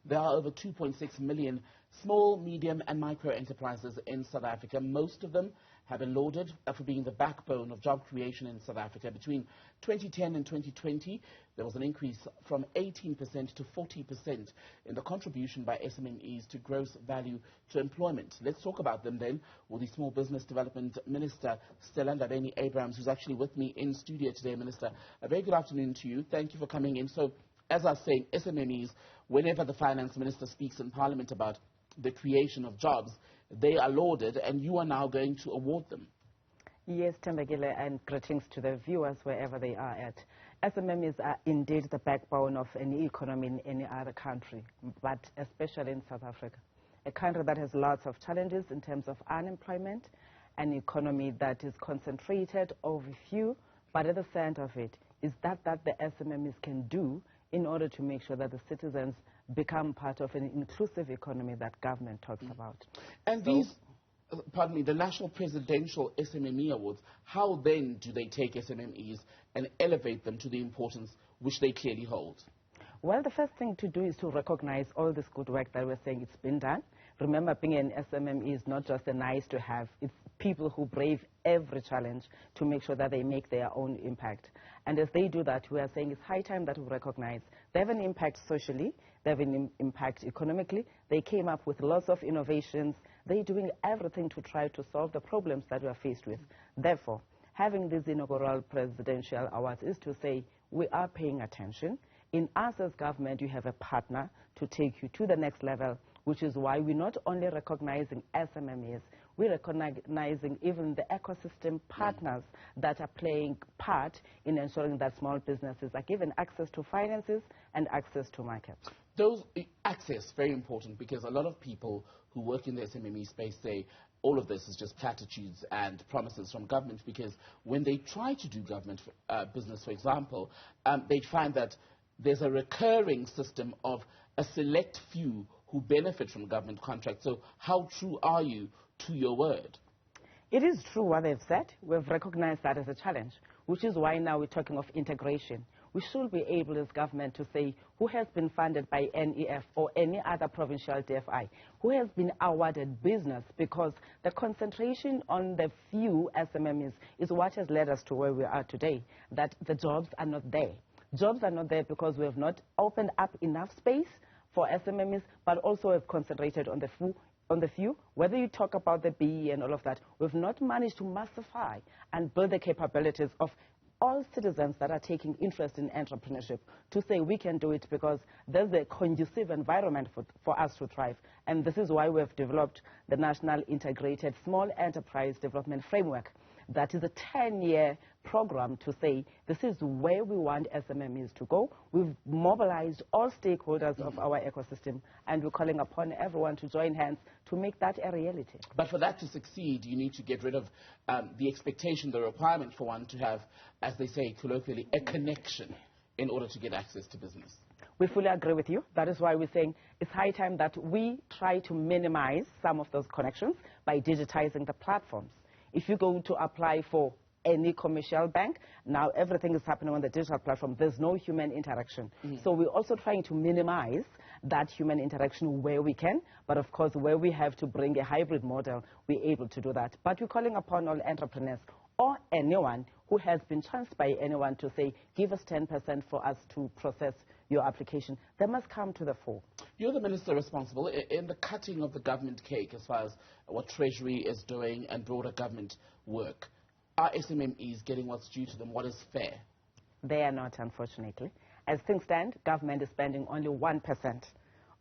There are over 2.6 million small, medium and micro enterprises in South Africa. Most of them have been lauded for being the backbone of job creation in South Africa. Between 2010 and 2020, there was an increase from 18% to 40% in the contribution by SMMEs to gross value to employment. Let's talk about them then with the Small Business Development Minister, Stella Ndabeni, who's actually with me in studio today. Minister, a very good afternoon to you. Thank you for coming in. So, as I was saying, SMMEs, whenever the Finance Minister speaks in Parliament about the creation of jobs, they are lauded, and you are now going to award them. Yes, Tembegile, and greetings to the viewers wherever they are at. SMMEs are indeed the backbone of any economy in any other country, but especially in South Africa, a country that has lots of challenges in terms of unemployment, an economy that is concentrated over few, but at the center of it is that the SMMEs can do in order to make sure that the citizens become part of an inclusive economy that government talks about. And so these, pardon me, the National Presidential SMME Awards, how then do they take SMMEs and elevate them to the importance which they clearly hold? Well, the first thing to do is to recognize all this good work that we're saying it's been done. Remember, being an SMME is not just a nice to have. It's people who brave every challenge to make sure that they make their own impact. And as they do that, we are saying it's high time that we recognize they have an impact socially, they have an impact economically. They came up with lots of innovations. They're doing everything to try to solve the problems that we are faced with. Therefore, having these inaugural presidential awards is to say we are paying attention. In us as government, you have a partner to take you to the next level, which is why we're not only recognizing SMMEs, we're recognizing even the ecosystem partners that are playing part in ensuring that small businesses are given access to finances and access to markets. Those access, very important, because a lot of people who work in the SMME space say all of this is just platitudes and promises from government, because when they try to do government business, for example, they find that there's a recurring system of a select few who benefit from government contracts. So how true are you to your word? It is true what they've said. We've recognized that as a challenge, which is why now we're talking of integration. We should be able as government to say who has been funded by NEF or any other provincial DFI, who has been awarded business, because the concentration on the few SMMEs is what has led us to where we are today, that the jobs are not there. Jobs are not there because we have not opened up enough space for SMMEs, but also have concentrated on the few. Whether you talk about the BE and all of that, we've not managed to massify and build the capabilities of all citizens that are taking interest in entrepreneurship to say we can do it, because there's a conducive environment for us to thrive. And this is why we have developed the National Integrated Small Enterprise Development Framework. That is a 10-year program to say this is where we want SMMEs to go. We've mobilized all stakeholders of our ecosystem, and we're calling upon everyone to join hands to make that a reality. But for that to succeed, you need to get rid of the expectation, the requirement for one to have, as they say colloquially, a connection in order to get access to business. We fully agree with you. That is why we're saying it's high time that we try to minimize some of those connections by digitizing the platforms. If you go to apply for any commercial bank, now everything is happening on the digital platform. There's no human interaction. So we're also trying to minimize that human interaction where we can, but of course where we have to bring a hybrid model, we're able to do that. But we're calling upon all entrepreneurs or anyone who has been chanced by anyone to say, give us 10% for us to process your application. They must come to the fore. You're the minister responsible in the cutting of the government cake as far as what Treasury is doing and broader government work. Are SMMEs getting what's due to them? What is fair? They are not, unfortunately. As things stand, government is spending only 1%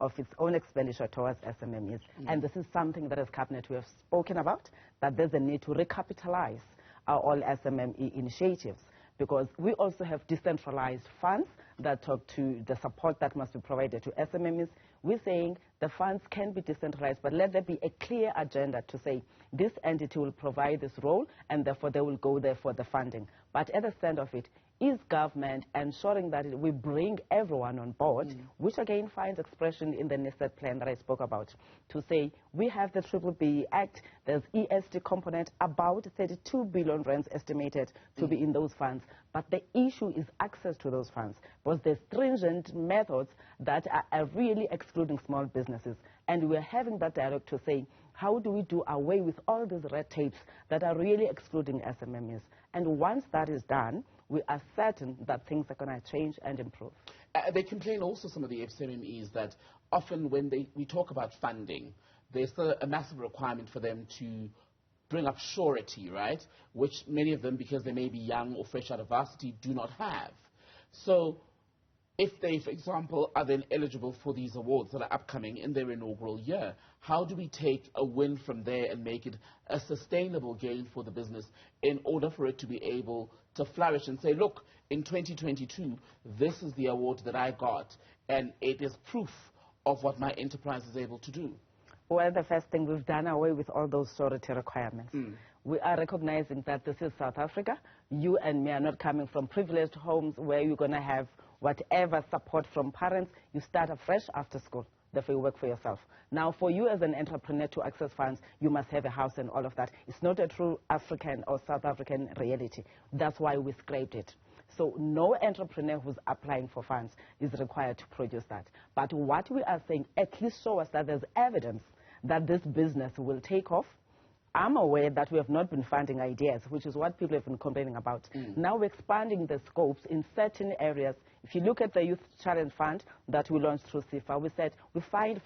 of its own expenditure towards SMMEs. And this is something that as Cabinet we have spoken about, that there's a need to recapitalize our all SMME initiatives, because we also have decentralized funds that talk to the support that must be provided to SMMEs. We're saying the funds can be decentralized, but let there be a clear agenda to say this entity will provide this role, and therefore they will go there for the funding. But at the center of it is government ensuring that we bring everyone on board, which again finds expression in the nested plan that I spoke about, to say we have the BBB Act, there's ESD component, about 32 billion rands estimated to be in those funds. But the issue is access to those funds, because there's stringent methods that are really excluding small businesses. And we're having that dialogue to say, how do we do away with all these red tapes that are really excluding SMMEs? And once that is done, we are certain that things are going to change and improve. They complain also, some of the SMMEs, that often when we talk about funding, there's still a massive requirement for them to bring up surety, right? Which many of them, because they may be young or fresh out of varsity, do not have. So if they, for example, are then eligible for these awards that are upcoming in their inaugural year, how do we take a win from there and make it a sustainable gain for the business in order for it to be able to flourish and say, look, in 2022, this is the award that I got, and it is proof of what my enterprise is able to do? Well, the first thing, we've done away with all those surety requirements. We are recognizing that this is South Africa. You and me are not coming from privileged homes where you're going to have whatever support from parents. You start afresh after school. Therefore, you work for yourself. Now, for you as an entrepreneur to access funds, you must have a house and all of that. It's not a true African or South African reality. That's why we scraped it. So no entrepreneur who's applying for funds is required to produce that. But what we are saying, at least show us that there's evidence that this business will take off. I'm aware that we have not been funding ideas, which is what people have been complaining about. Now we're expanding the scopes in certain areas. If you look at the Youth Challenge Fund that we launched through CIFA, we said we fund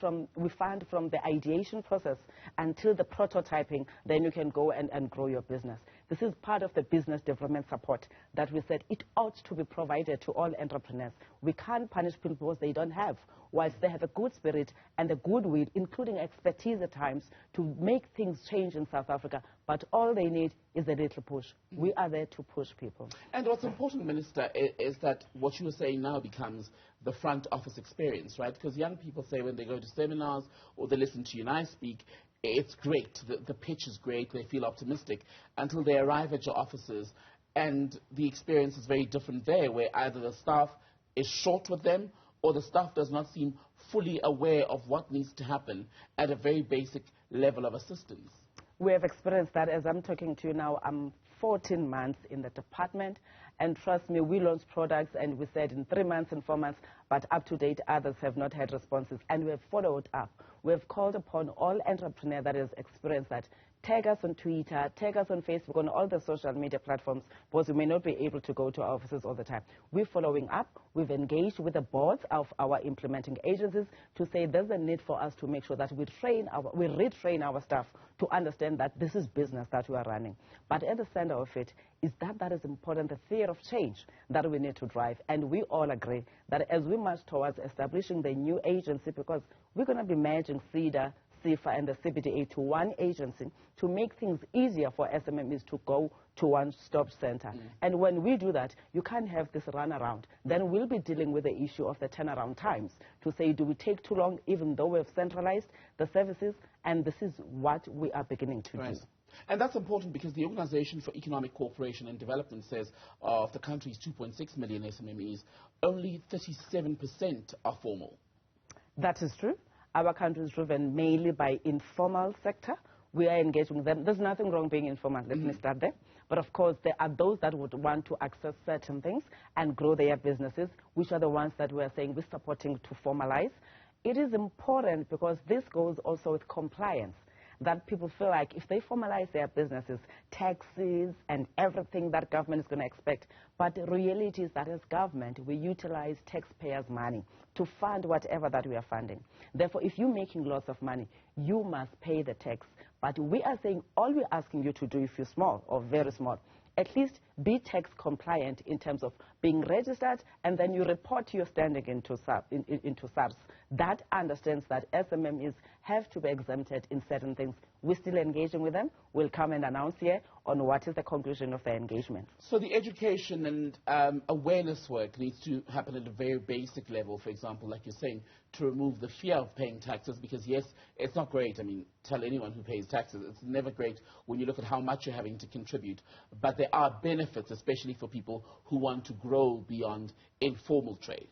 from the ideation process until the prototyping, then you can go and grow your business. This is part of the business development support that we said it ought to be provided to all entrepreneurs. We can't punish people because they don't have, whilst they have a good spirit and a goodwill, including expertise at times, to make things change in South Africa. But all they need is a little push. We are there to push people. And what's important, Minister, is that what you are saying now becomes the front office experience, right? Because young people say when they go to seminars or they listen to you and I speak, it's great, the pitch is great, they feel optimistic, until they arrive at your offices and the experience is very different there, where either the staff is short with them or the staff does not seem fully aware of what needs to happen at a very basic level of assistance. We have experienced that. As I'm talking to you now, I'm 14 months in the department, and trust me, we launched products and we said in 3 months and 4 months, but up to date others have not had responses, and we have followed up. We have called upon all entrepreneurs that has experienced that. Tag us on Twitter, tag us on Facebook, on all the social media platforms, because we may not be able to go to our offices all the time. We're following up. We've engaged with the boards of our implementing agencies to say there's a need for us to make sure that we retrain our staff to understand that this is business that we are running. But at the center of it is that is important, the fear of change that we need to drive. And we all agree that as we march towards establishing the new agency, because we're going to be merging CEDA, CIFA and the CBDA to one agency to make things easier for SMMEs to go to one-stop center. And when we do that, you can't have this runaround. Then we'll be dealing with the issue of the turnaround times to say, do we take too long even though we've centralized the services? And this is what we are beginning to do. And that's important because the Organization for Economic Cooperation and Development says of the country's 2.6 million SMMEs, only 37% are formal. That is true. Our country is driven mainly by informal sector. We are engaging with them. There's nothing wrong being informal. Let me start there. But of course, there are those that would want to access certain things and grow their businesses, which are the ones that we are saying we're supporting to formalize. It is important because this goes also with compliance, that people feel like if they formalize their businesses, taxes and everything that government is going to expect. But the reality is that as government, we utilize taxpayers' money to fund whatever that we are funding. Therefore, if you're making lots of money, you must pay the tax. But we are saying all we're asking you to do if you're small or very small, at least be tax compliant in terms of being registered, and then you report your standing into SARS. that understands that SMMEs have to be exempted in certain things. We're still engaging with them. We'll come and announce here on what is the conclusion of the engagement. So the education and awareness work needs to happen at a very basic level, for example, like you're saying, to remove the fear of paying taxes, because yes, it's not great. I mean, tell anyone who pays taxes, it's never great when you look at how much you're having to contribute. But there are benefits, especially for people who want to grow beyond informal trade.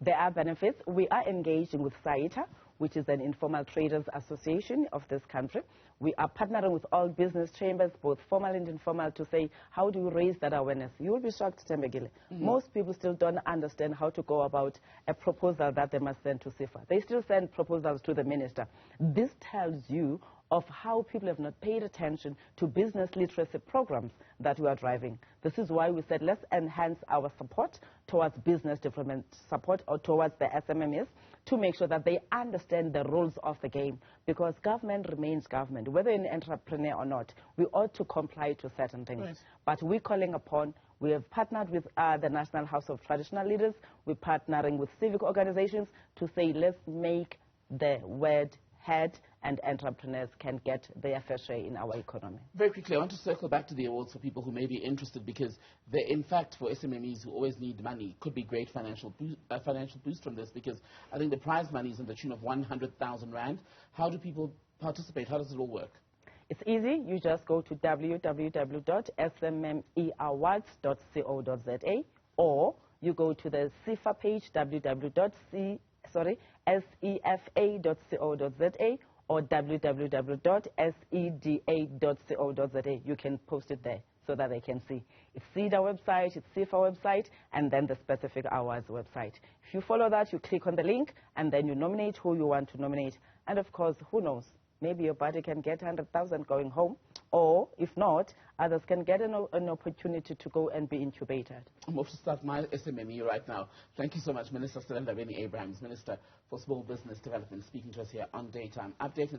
There are benefits. We are engaging with SAITA, which is an informal traders association of this country. We are partnering with all business chambers, both formal and informal, to say, how do we raise that awareness? You will be shocked, Tembegile. Most people still don't understand how to go about a proposal that they must send to SIFA. They still send proposals to the minister. This tells you of how people have not paid attention to business literacy programs that we are driving. This is why we said let's enhance our support towards business development support or towards the SMMEs to make sure that they understand the rules of the game, because government remains government. Whether you're an entrepreneur or not, we ought to comply to certain things. Right. But we're calling upon, we have partnered with the National House of Traditional Leaders, we're partnering with civic organizations to say let's make the word head and entrepreneurs can get their fair share in our economy. Very quickly, I want to circle back to the awards for people who may be interested, because they, in fact, for SMMEs who always need money, could be great financial boost from this, because I think the prize money is in the tune of 100,000 Rand. How do people participate? How does it all work? It's easy. You just go to www.smmeawards.co.za, or you go to the SIFA page, sefa.co.za, or www.seda.co.za. You can post it there so that they can see. It's SEDA website, it's SIFA website, and then the specific awards website. If you follow that, you click on the link, and then you nominate who you want to nominate. And of course, who knows? Maybe your body can get 100,000 going home, or if not, others can get an opportunity to go and be incubated. I'm off to start my SMME right now. Thank you so much, Minister Stella Ndabeni, Minister for Small Business Development, speaking to us here on Daytime Update.